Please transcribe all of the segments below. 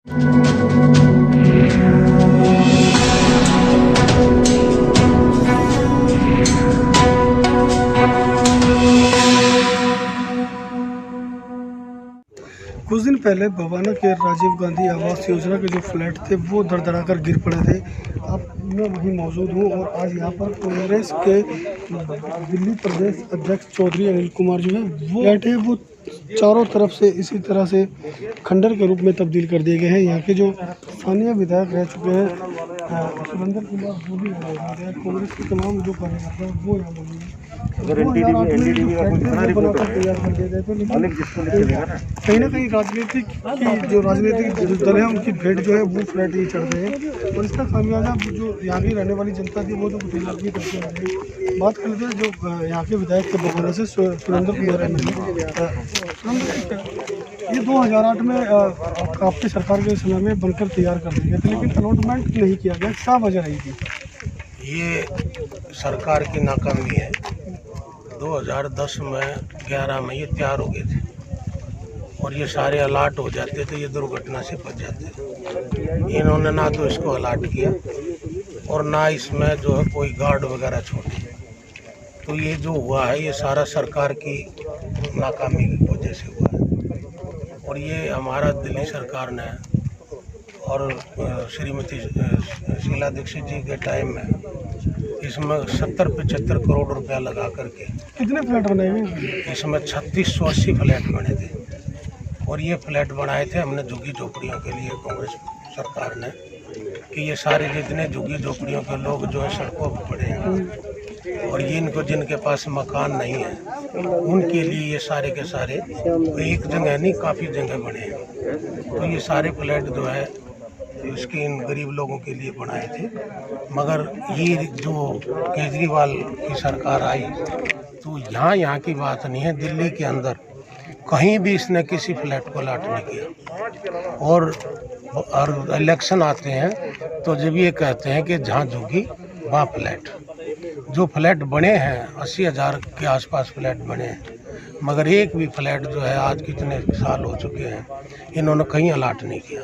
कुछ दिन पहले भवाना के राजीव गांधी आवास योजना के जो फ्लैट थे वो धड़धड़ा कर गिर पड़े थे। अब मैं वहीं मौजूद हूँ और आज यहाँ पर कांग्रेस के दिल्ली प्रदेश अध्यक्ष चौधरी अनिल कुमार जो है वो फ्लैट है वो चारों तरफ से इसी तरह से खंडर के रूप में तब्दील कर दिए गए हैं। यहाँ के जो स्थानीय विधायक रह चुके हैं सुरेंद्र कुमार, वो भी कांग्रेस के तमाम जो कार्यकर्ता हैं वो यहाँ मौजूद हैं। कहीं ना कहीं राजनीतिक जो राजनीतिक दल है उनकी भेंट जो है वो फ्लैट ही चढ़ रहे हैं और इसका खामियाजा जो यहाँ की रहने वाली जनता थी वो तो गुजराती करते हैं। बात कर लेते हैं जो यहाँ के विधायक के बगौना से सुरेंद्र कुमार ये 2008 में आपकी सरकार के समय में बनकर तैयार कर दिए गए थे, लेकिन अलॉटमेंट नहीं किया गया, क्या वजह रही थी? ये सरकार की नाकामी है। 2010 में 11 में ये तैयार हो गए थे और ये सारे अलाट हो जाते थे, ये दुर्घटना से बच जाते। इन्होंने ना तो इसको अलाट किया और ना इसमें जो है कोई गार्ड वगैरह छोड़े। तो ये जो हुआ है ये सारा सरकार की नाकामी की वजह से हुआ है। और ये हमारा दिल्ली सरकार ने और श्रीमती शीला दीक्षित जी के टाइम में इसमें 70-75 करोड़ रुपया लगा करके कितने फ्लैट बनाए हुए? इसमें 3680 फ्लैट बने थे और ये फ्लैट बनाए थे हमने झुग्गी झोपड़ियों के लिए कांग्रेस सरकार ने, कि ये सारे जितने झुग्गी झोपड़ियों के लोग जो है सड़कों पर पड़े हैं और ये इनको जिनके पास मकान नहीं है उनके लिए ये सारे के सारे एक जगह नहीं काफ़ी जगह बने हैं। तो ये सारे फ्लैट जो है इसके इन गरीब लोगों के लिए बनाए थे। मगर ये जो केजरीवाल की सरकार आई तो यहाँ की बात नहीं है, दिल्ली के अंदर कहीं भी इसने किसी फ्लैट को अलाट नहीं किया। और इलेक्शन आते हैं तो जब ये कहते हैं कि जहाँ झुग्गी वहाँ फ्लैट। जो फ्लैट बने हैं 80,000 के आसपास फ्लैट बने हैं, मगर एक भी फ्लैट जो है आज कितने साल हो चुके हैं इन्होंने कहीं अलाट नहीं किया।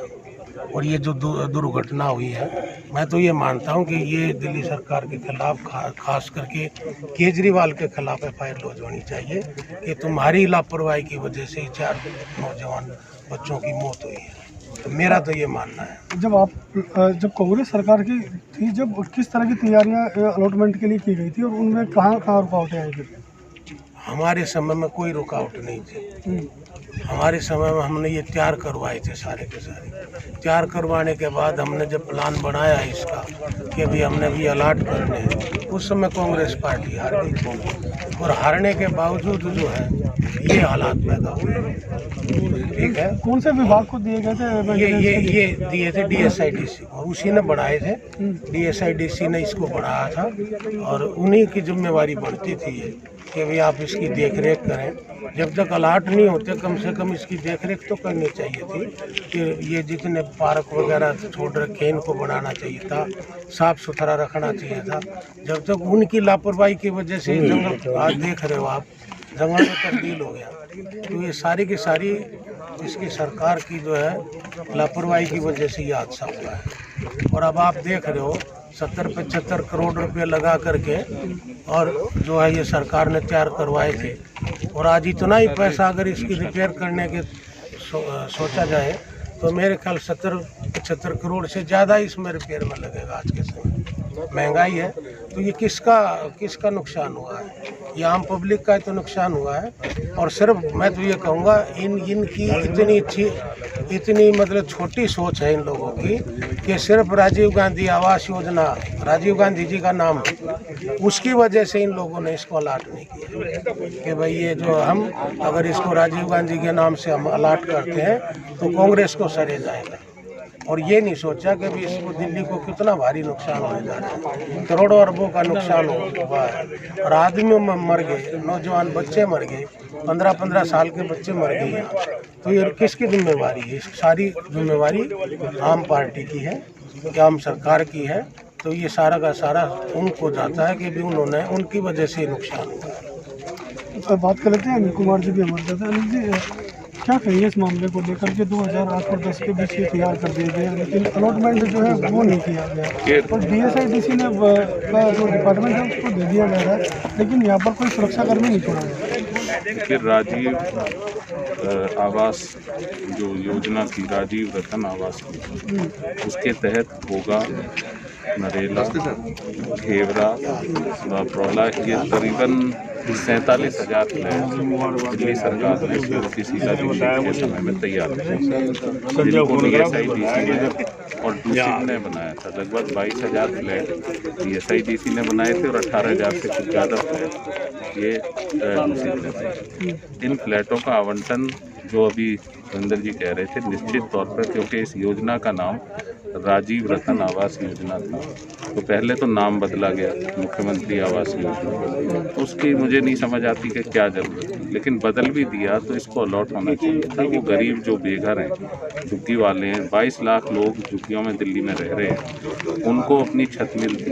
और ये जो दुर्घटना हुई है, मैं तो ये मानता हूँ कि ये दिल्ली सरकार के खिलाफ खास करके केजरीवाल के खिलाफ FIR लॉन्च होनी चाहिए कि तुम्हारी लापरवाही की वजह से 4 नौजवान बच्चों की मौत हुई है। तो मेरा तो ये मानना है। जब कांग्रेस सरकार की थी, जब किस तरह की तैयारियां अलॉटमेंट के लिए की गई थी और उनमें कहाँ रुकावटें आई थी? हमारे समय में कोई रुकावट नहीं थी। हमारे समय में हमने ये तैयार करवाए थे सारे के सारे। तैयार करवाने के बाद हमने जब प्लान बनाया इसका कि भी हमने भी अलाट करने हैं, उस समय कांग्रेस पार्टी हार गई थी और हारने के बावजूद जो है ये हालात पैदा हुए। ठीक है, कौन से विभाग को दिए गए थे? ये दिए थे DSIDC और उसी ने बढ़ाए थे। DSIDC ने इसको बढ़ाया था और उन्हीं की जिम्मेवारी बनती थी ये कि भाई आप इसकी देख रेख करें। जब तक अलाट नहीं होते कम से कम इसकी देख रेख तो करनी चाहिए थी कि ये जितने पार्क वगैरह छोड़ रखे इनको बनाना चाहिए था, साफ सुथरा रखना चाहिए था। जब तक उनकी लापरवाही की वजह से जंगल आज देख रहे हो आप जंगल में तब्दील हो गया। तो ये सारी की सारी इसकी सरकार की जो है लापरवाही की वजह से ये हादसा हुआ है। और अब आप देख रहे हो 70-75 करोड़ रुपए लगा करके और जो है ये सरकार ने तैयार करवाए थे और आज इतना ही पैसा अगर इसकी रिपेयर करने के सोचा जाए तो मेरे ख्याल 70-75 करोड़ से ज़्यादा इसमें रिपेयर में लगेगा। आज के समय महंगाई है तो ये किसका नुकसान हुआ है? ये आम पब्लिक का तो नुकसान हुआ है। और सिर्फ मैं तो ये कहूँगा इनकी इतनी मतलब छोटी सोच है इन लोगों की कि सिर्फ राजीव गांधी आवास योजना, राजीव गांधी जी का नाम, उसकी वजह से इन लोगों ने इसको अलाट नहीं किया कि भाई ये जो हम अगर इसको राजीव गांधी के नाम से हम अलाट करते हैं तो कांग्रेस को सरे जाएगा। और ये नहीं सोचा कि भी इसको दिल्ली को कितना भारी नुकसान होने जा रहा है। करोड़ों अरबों का नुकसान हुआ है और आदमी मर गए, नौजवान बच्चे मर गए, 15-15 साल के बच्चे मर गए यहाँ। तो ये किसकी जिम्मेवारी है? सारी जिम्मेवारी आम पार्टी की है, आम सरकार की है। तो ये सारा का सारा उनको जाता है कि भी उन्होंने उनकी वजह से नुकसान हुआ है। बात कर लेते हैं अनिल कुमार जी भी हमारे साथ हैं। अनिल जी, क्या कहिए इस मामले को लेकर के 2008 और 10 के बीच ये तैयार कर दिया गया, लेकिन अलॉटमेंट जो है वो नहीं किया गया और DSIDC ने का जो डिपार्टमेंट है उसको दे दिया गया है, लेकिन यहाँ पर कोई सुरक्षाकर्मी नहीं छोड़ा गया। फिर राजीव आवास जो योजना थी, राजीव रतन आवास की, उसके तहत होगा नरेला, घेवरा, बापरौला, ये करीबन 47,000 फ्लैट दिल्ली सरकार ने श्रीमती शीला दीक्षित के समय में तैयार किए, जिनको DSIDC ने और दूसरी ने बनाया था। लगभग 22,000 फ्लैट DSIDC ने बनाए थे और 18,000 से कुछ ज़्यादा फ्लैट ये दूसरी ने बनाए। इन फ्लैटों का आवंटन जो अभी सुरेंद्र जी कह रहे थे, निश्चित तौर पर, क्योंकि इस योजना का नाम राजीव रतन आवास योजना था, तो पहले तो नाम बदला गया मुख्यमंत्री आवास योजना, उसकी मुझे नहीं समझ आती कि क्या जरूरत थी, लेकिन बदल भी दिया तो इसको अलॉट होना चाहिए था। वो गरीब जो बेघर हैं, झुग्गी वाले हैं, 22 लाख लोग झुग्गियों में दिल्ली में रह रहे हैं, उनको अपनी छत मिलती,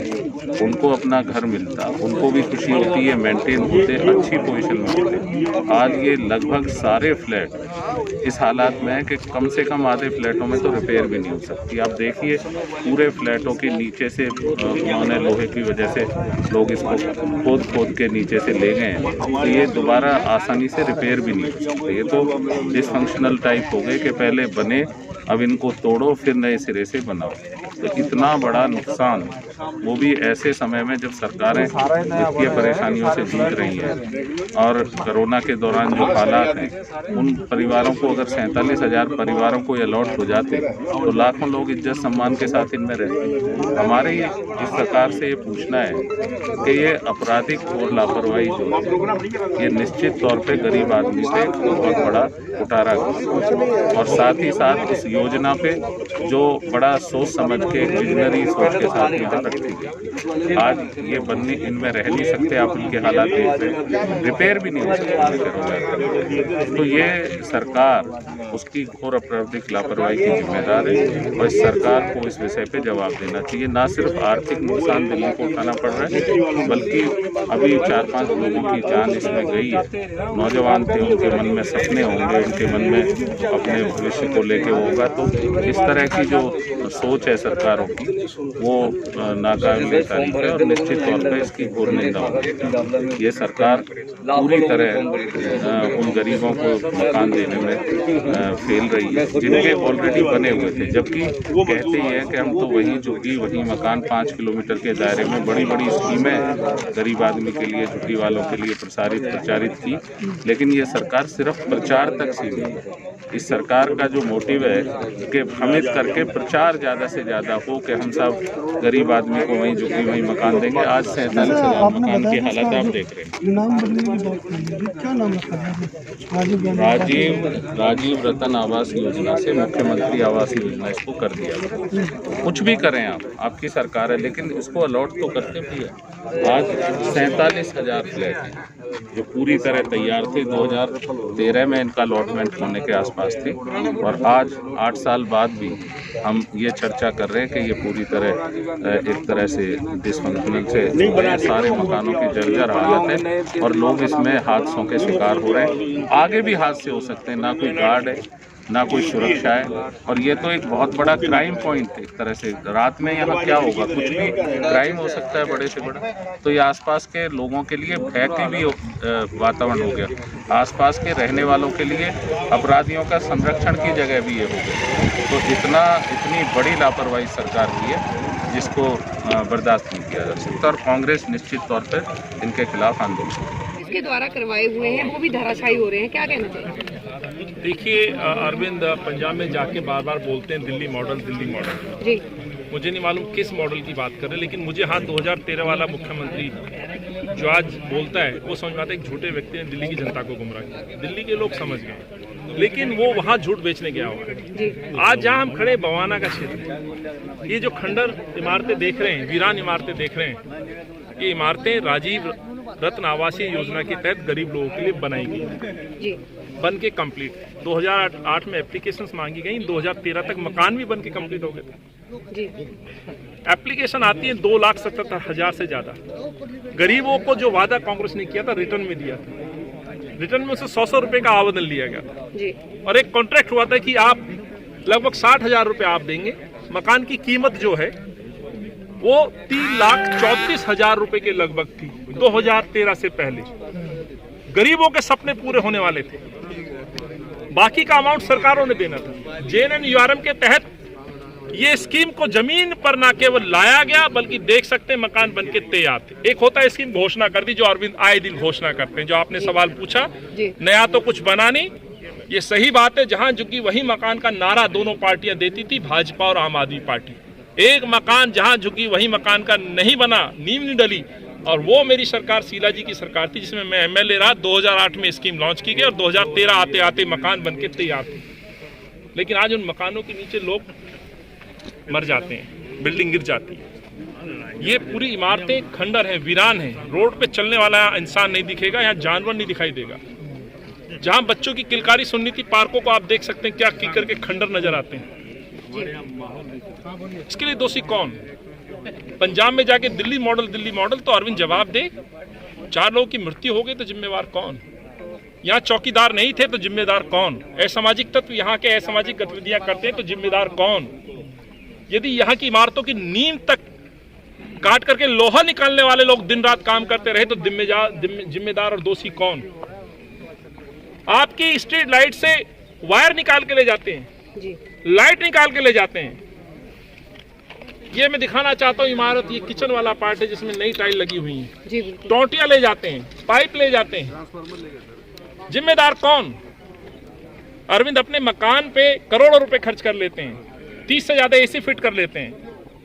उनको अपना घर मिलता, उनको भी खुशी होती है, मेंटेन होते, अच्छी पोजीशन में होते। आज ये लगभग सारे फ्लैट इस हालात में है कि कम से कम आधे फ्लैटों में तो रिपेयर भी नहीं हो सकती। आप देखिए पूरे फ्लैटों के नीचे से उन्होंने लोहे की वजह से लोग इसको खोद के नीचे से ले गए हैं, तो ये दोबारा आसानी से रिपेयर भी नहीं हो सकते। ये तो डिसफंक्शनल टाइप हो गए कि पहले बने, अब इनको तोड़ो फिर नए सिरे से बनाओ। तो इतना बड़ा नुकसान, वो भी ऐसे समय में जब सरकारें वित्तीय परेशानियों से जूझ रही हैं और कोरोना के दौरान जो हालात हैं, उन परिवारों को अगर 47,000 परिवारों को अलॉट हो जाते तो लाखों लोग इज्जत सम्मान के साथ इनमें रहते। हमारे इस सरकार से ये पूछना है कि ये आपराधिक और लापरवाही जो है, ये निश्चित तौर पे गरीब आदमी पे बहुत बड़ा उतारा गया और साथ ही साथ इस योजना पे जो बड़ा सोच समझ के विजनरी सोच के साथ यहाँ रखी गई। आज ये बनने इनमें रह नहीं सकते, आप इनके हालात देख रहे हैं, रिपेयर भी नहीं हो सकते। तो ये सरकार उसकी घोर आपराधिक लापरवाही की जिम्मेदार है और इस सरकार को इस विषय पे जवाब देना चाहिए। ना सिर्फ आर्थिक नुकसान दिल्ली को उठाना पड़ रहा है, बल्कि अभी 4-5 लोगों की जान इसमें गई है। नौजवान थे, उनके मन में सपने होंगे, उनके मन में अपने भविष्य को लेके होगा। तो इस तरह की जो सोच है सरकारों की, वो नाकाबिले तारीफ है और निश्चित तौर पर इसकी घोर निंदा होगी। ये सरकार पूरी तरह उन गरीबों को मकान देने में फेल रही है जिनके ऑलरेडी बने हुए थे, जबकि कहते ही है कि हम तो वही झुग्गी वही मकान 5 किलोमीटर के दायरे में बड़ी बड़ी स्कीमें गरीब आदमी के लिए, झुग्गी वालों के लिए प्रचारित की, लेकिन ये सरकार सिर्फ प्रचार तक सीमित है। इस सरकार का जो मोटिव है कि भ्रमित करके प्रचार ज़्यादा से ज़्यादा हो कि हम सब गरीब आदमी को वहीं झुग्गी वहीं मकान देंगे। आज 47,000 मकान की हालत आप देख रहे हैं। नाम बदलने की बात करेंगे, क्या नाम रखा गया? राजीव रतन आवास योजना से मुख्यमंत्री आवास योजना इसको कर दिया। कुछ भी करें आप, आपकी सरकार है, लेकिन इसको अलॉट तो करते भी है। आज 47,000 फ्लैट हैं जो पूरी तरह तैयार थे, 2013 में इनका अलॉटमेंट होने के आसपास थे और आज 8 साल बाद भी हम ये चर्चा कर रहे हैं कि ये पूरी तरह एक तरह से डिसफंक्शनल से सारे मकानों की जर्जर हालत है और लोग इसमें हादसों के शिकार हो रहे हैं। आगे भी हादसे हो सकते हैं, ना कोई गार्ड है ना कोई सुरक्षा है और ये तो एक बहुत बड़ा क्राइम पॉइंट है। एक तरह से रात में यहाँ क्या होगा, कुछ भी क्राइम हो सकता है बड़े से बड़ा। तो ये आसपास के लोगों के लिए भय के भी वातावरण हो गया, आसपास के रहने वालों के लिए अपराधियों का संरक्षण की जगह भी ये हो गई। तो इतनी बड़ी लापरवाही सरकार की है जिसको बर्दाश्त नहीं किया जा सकता और कांग्रेस निश्चित तौर पर इनके खिलाफ आंदोलन इसके द्वारा करवाए हुए हैं वो भी धराशायी हो रहे हैं, क्या कहना चाहिए? देखिए अरविंद पंजाब में जाके बार बार बोलते हैं दिल्ली मॉडल जी। मुझे नहीं मालूम किस मॉडल की बात कर रहे हैं, लेकिन मुझे 2013 वाला मुख्यमंत्री जो आज बोलता है वो समझ में आता है एक झूठे व्यक्ति ने दिल्ली की जनता को गुमराह किया। दिल्ली के लोग समझ गए, लेकिन वो वहाँ झूठ बेचने गया हुआ है। आज जहाँ हम खड़े बवाना का क्षेत्र, ये जो खंडर इमारतें देख रहे हैं, वीरान इमारतें देख रहे हैं, ये इमारतें राजीव रत्न आवासीय योजना के तहत गरीब लोगों के लिए बनाई गई, बन के कंप्लीट। 2008 में एप्लीकेशंस मांगी गई, 2013 तक मकान भी बन के कंप्लीट हो गए थे। एप्लीकेशन आती है 2,77,000 से ज़्यादा। गरीबों को जो वादा कांग्रेस ने किया था रिटर्न में दिया था, रिटर्न में उसे 100 रुपए का आवेदन लिया गया था जी। और एक कॉन्ट्रैक्ट हुआ था कि आप लगभग 60,000 रुपए आप देंगे। मकान की कीमत जो है वो 3,34,000 रुपए के लगभग थी 2013 से पहले। गरीबों के सपने पूरे होने वाले थे, बाकी का अमाउंट सरकारों ने देना था। JNNURM के तहत ये स्कीम को जमीन पर ना केवल लाया गया बल्कि देख सकते हैं मकान बनके तैयार थे। एक होता है स्कीम घोषणा कर दी, जो अरविंद आए दिन घोषणा करते हैं, जो आपने सवाल पूछा, नया तो कुछ बना नहीं। ये सही बात है, जहां झुकी वही मकान का नारा दोनों पार्टियां देती थी, भाजपा और आम आदमी पार्टी। एक मकान जहां झुकी वही मकान का नहीं बना, नींव नहीं डली। और वो मेरी सरकार शीला जी की सरकार थी, जिसमें मैं MLA रहा। 2008 में स्कीम लॉन्च की गई और 2013 आते आते मकान बनके तैयार थे। लेकिन आज उन मकानों के नीचे लोग मर जाते हैं, बिल्डिंग गिर जाती है। ये पूरी इमारतें खंडर हैं, वीरान हैं। रोड पे चलने वाला इंसान नहीं दिखेगा, यहाँ जानवर नहीं दिखाई देगा। जहां बच्चों की किलकारी सुननी थी, पार्कों को आप देख सकते हैं क्या कीकर के खंडर नजर आते हैं। इसके लिए दोषी कौन? पंजाब में जाके दिल्ली मॉडल तो अरविंद जवाब दे। 4 लोगों की मृत्यु हो गई तो जिम्मेवार कौन? यहाँ चौकीदार नहीं थे तो जिम्मेदार कौन? असामाजिक तत्व यहाँ के असामाजिक गतिविधियां करते हैं तो जिम्मेदार कौन? यदि यहाँ की इमारतों की नींव तक काट करके लोहा निकालने वाले लोग दिन रात काम करते रहे तो जिम्मेदार और दोषी कौन? आपकी स्ट्रीट लाइट से वायर निकाल के ले जाते हैं, लाइट निकाल के ले जाते हैं। ये मैं दिखाना चाहता हूँ इमारत, ये किचन वाला पार्ट है जिसमें नई टाइल लगी हुई है। टोंटियां ले जाते हैं, पाइप ले जाते हैं, जिम्मेदार कौन? अरविंद अपने मकान पे करोड़ों रुपए खर्च कर लेते हैं, 30 से ज्यादा AC फिट कर लेते हैं,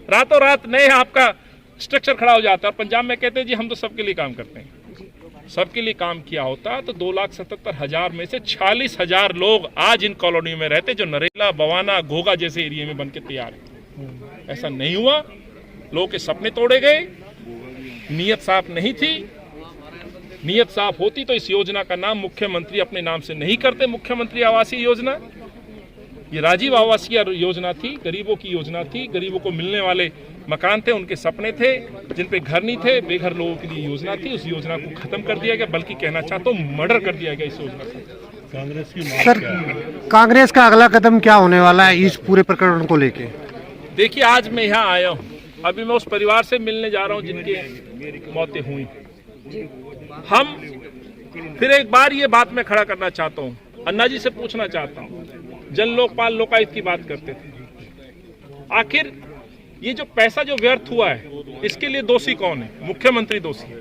रातों रात नए आपका स्ट्रक्चर खड़ा हो जाता है। और पंजाब में कहते हैं जी हम तो सबके लिए काम करते हैं। सबके लिए काम किया होता तो 2,77,000 में से 40,000 लोग आज इन कॉलोनियों में रहते, जो नरेला, बवाना, घोगा जैसे एरिया में बनके तैयार है। ऐसा नहीं हुआ, लोगों के सपने तोड़े गए, नीयत साफ नहीं थी। नीयत साफ होती तो इस योजना का नाम मुख्यमंत्री अपने नाम से नहीं करते। मुख्यमंत्री आवासीय योजना, ये राजीव आवासीय योजना थी, गरीबों की योजना थी। गरीबों को मिलने वाले मकान थे, उनके सपने थे, जिन पे घर नहीं थे, बेघर लोगों के लिए योजना थी। उस योजना को खत्म कर दिया गया, बल्कि कहना चाहता हूँ मर्डर कर दिया गया इस योजना को। कांग्रेस की सर, कांग्रेस का अगला कदम क्या होने वाला है इस पूरे प्रकरण को लेके? देखिए, आज मैं यहाँ आया हूँ, अभी मैं उस परिवार से मिलने जा रहा हूँ जिनके मौतें हुई। हम फिर एक बार ये बात मैं खड़ा करना चाहता हूँ, अन्ना जी से पूछना चाहता हूँ। जन लोकपाल लोकायुक्त की बात करते थे, आखिर ये जो पैसा जो व्यर्थ हुआ है इसके लिए दोषी कौन है? मुख्यमंत्री दोषी है।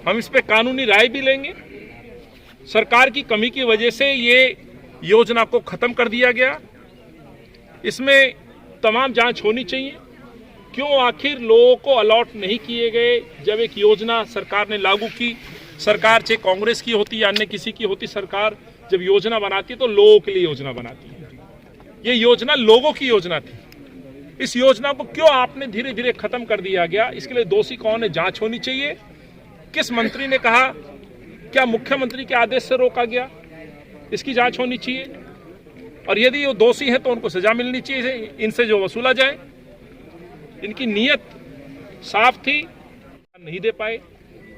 हम इस पे कानूनी राय भी लेंगे। सरकार की कमी की वजह से ये योजना को खत्म कर दिया गया, इसमें तमाम जांच होनी चाहिए। क्यों आखिर लोगों को अलॉट नहीं किए गए? जब एक योजना सरकार ने लागू की, सरकार चाहे कांग्रेस की होती या अन्य किसी की होती, सरकार जब योजना बनाती है तो लोगों के लिए योजना बनाती है। ये योजना लोगों की योजना थी। इस योजना को क्यों आपने धीरे धीरे खत्म कर दिया गया? इसके लिए दोषी कौन है? जांच होनी चाहिए। किस मंत्री ने कहा? क्या मुख्यमंत्री के आदेश से रोका गया? इसकी जांच होनी चाहिए। और यदि वो दोषी हैं तो उनको सजा मिलनी चाहिए, इनसे जो वसूला जाए। इनकी नीयत साफ थी, नहीं दे पाए।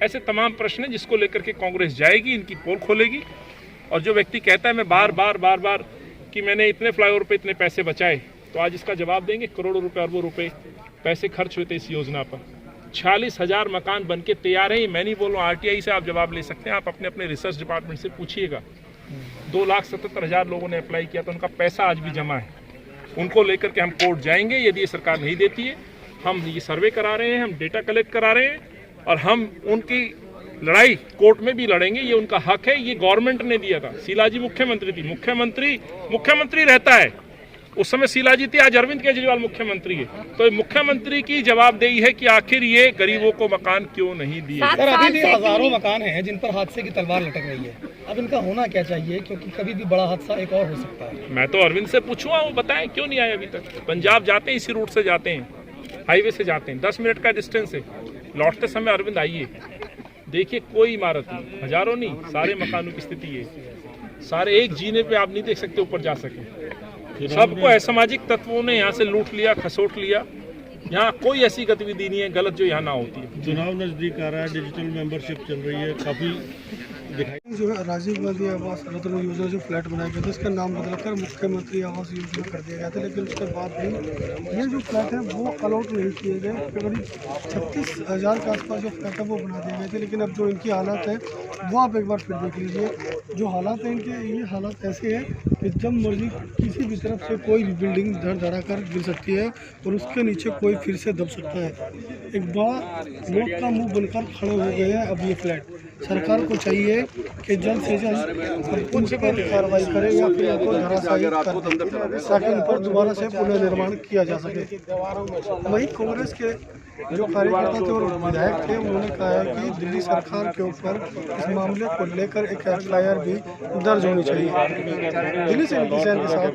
ऐसे तमाम प्रश्न हैं जिसको लेकर के कांग्रेस जाएगी, इनकी पोल खोलेगी। और जो व्यक्ति कहता है मैं बार बार कि मैंने इतने फ्लाईओवर पे इतने पैसे बचाए, तो आज इसका जवाब देंगे। करोड़ों रुपए, अरबों रुपए पैसे खर्च हुए थे इस योजना पर। 40,000 मकान बनके तैयार है। मैं नहीं बोल रहा हूँ, RTI से आप जवाब ले सकते हैं, आप अपने अपने रिसर्च डिपार्टमेंट से पूछिएगा। 2,77,000 लोगों ने अप्लाई किया, तो उनका पैसा आज भी जमा है। उनको लेकर के हम कोर्ट जाएंगे। यदि ये सरकार नहीं देती है, हम ये सर्वे करा रहे हैं, हम डेटा कलेक्ट करा रहे हैं, और हम उनकी लड़ाई कोर्ट में भी लड़ेंगे। ये उनका हक है, ये गवर्नमेंट ने दिया था। शीला जी मुख्यमंत्री थी, मुख्यमंत्री रहता है। उस समय शीला जी थी, आज अरविंद केजरीवाल मुख्यमंत्री है। तो मुख्यमंत्री की जवाबदेही है कि आखिर ये गरीबों को मकान क्यों नहीं दिए। सर, अभी भी हजारों मकान हैं जिन पर हादसे की तलवार लटक रही है। अब इनका होना क्या चाहिए, क्योंकि कभी भी बड़ा हादसा एक और हो सकता है। मैं तो अरविंद से पूछूंगा, वो बताएं क्यों नहीं आए अभी तक। पंजाब जाते हैं, इसी रूट से जाते हैं, हाईवे से जाते हैं, 10 मिनट का डिस्टेंस है। लौटते समय अरविंद आइए, देखिए कोई इमारत नहीं, हजारों नहीं, सारे मकानों की स्थिति है। सारे एक जीने पे आप नहीं देख सकते ऊपर जा सके। सबको असामाजिक तत्वों ने यहाँ से लूट लिया, खसोट लिया। यहाँ कोई ऐसी गतिविधि नहीं है गलत जो यहाँ ना होती है। चुनाव नजदीक आ रहा है, डिजिटल मेंबरशिप चल रही है, काफी जो है राजीव गांधी आवास रत्न योजना जो फ्लैट बनाया गया था इसका नाम बदलकर मुख्यमंत्री आवास योजना कर दिया गया था, लेकिन उसके बाद भी ये जो फ्लैट है वो अलॉट नहीं किए गए। करीब 36,000 के आसपास जो फ्लैट है वो बना दिए गए थे, लेकिन अब जो इनकी हालत है वो आप एक बार फिर देख लीजिए। जो हालात हैं इनके, ये हालात ऐसे है कि जब मर्जी किसी भी तरफ से कोई भी बिल्डिंग धड़ कर गिर सकती है और उसके नीचे कोई फिर से दब सकता है। एक बार लोग का मुंह बनकर खड़े हो गए हैं अब ये फ्लैट। सरकार को चाहिए कि जल्द से जल्द उन पर कार्रवाई करे या फिर इनको धराशायी कर दे ताकि इन पर दोबारा से पुनर्निर्माण किया जा सके। वहीं कांग्रेस के जो कार्यकर्ता थे और विधायक थे उन्होंने कहा है कि दिल्ली सरकार के ऊपर इस मामले को लेकर एक एफआईआर भी दर्ज होनी चाहिए। दिल्ली से किसान के साथ